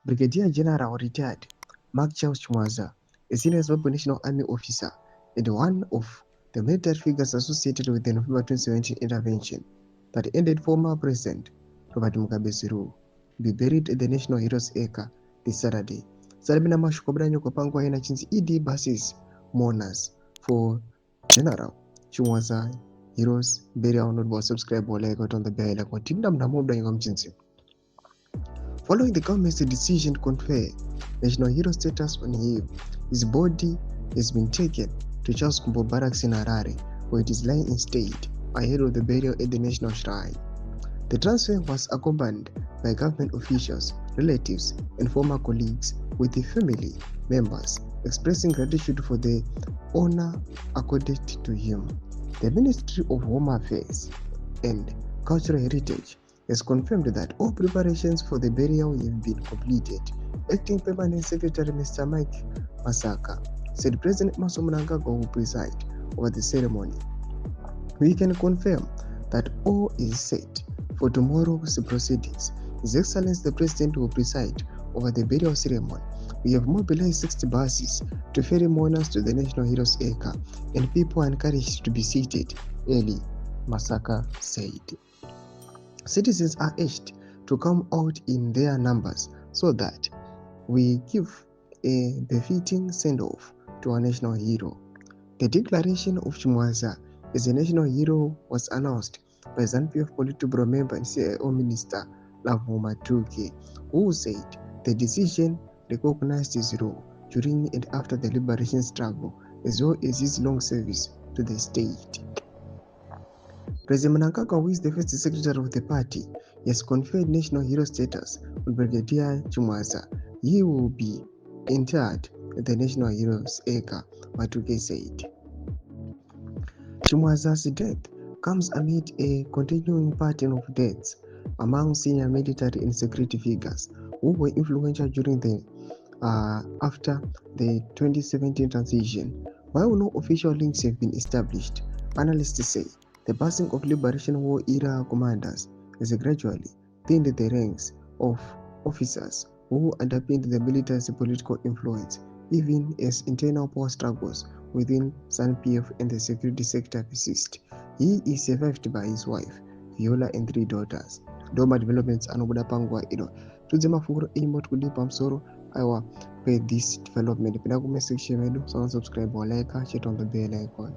Brigadier General retired Mark Charles Chimwaza, a senior Zimbabwe National Army officer and one of the military figures associated with the November 2017 intervention that ended former President Robert Mugabe's rule, be buried at the National Heroes Acre this Saturday. Salimina mashukobra nyoko pangu aina chinzi ED buses mourners for General Chimwaza Heroes burial. Not subscribe or like on the bell icon. Timdam namobda nyoko mchinzi. Following the government's decision to confer national hero status on him, his body has been taken to Charles Kumbo Barracks in Harare, where it is lying in state ahead of the burial at the National Shrine. The transfer was accompanied by government officials, relatives, and former colleagues, with the family members expressing gratitude for the honor accorded to him. The Ministry of Home Affairs and Cultural Heritage has confirmed that all preparations for the burial have been completed. Acting Permanent Secretary Mr. Mike Masaka said President Emmerson Mnangagwa will preside over the ceremony. We can confirm that all is set for tomorrow's proceedings. His Excellency the President will preside over the burial ceremony. We have mobilized 60 buses to ferry mourners to the National Heroes Acre, and people are encouraged to be seated early, Masaka said. Citizens are urged to come out in their numbers so that we give a befitting send-off to our national hero. The declaration of Chimwaza as a national hero was announced by ZANU-PF Politburo member and CIO Minister Lavo Matuke, who said the decision recognized his role during and after the liberation struggle, as well as his long service to the state. President Mnangagwa, who is the first secretary of the party, has conferred national hero status on Brigadier Chimwaza. He will be interred at the National Heroes Acre, Matuke said. Chimwaza's death comes amid a continuing pattern of deaths among senior military and security figures who were influential during the after the 2017 transition. While no official links have been established, analysts say the passing of Liberation War era commanders has gradually thinned the ranks of officers who underpinned the military's political influence, even as internal power struggles within ZANU-PF and the security sector persist. He is survived by his wife, Viola, and 3 daughters. Doma developments anobuda pangwa ino. Tuze mafunguro imot kudipa msoro aiwa pay this development. Penda kume section medu, so subscribe or like, share on the bell icon.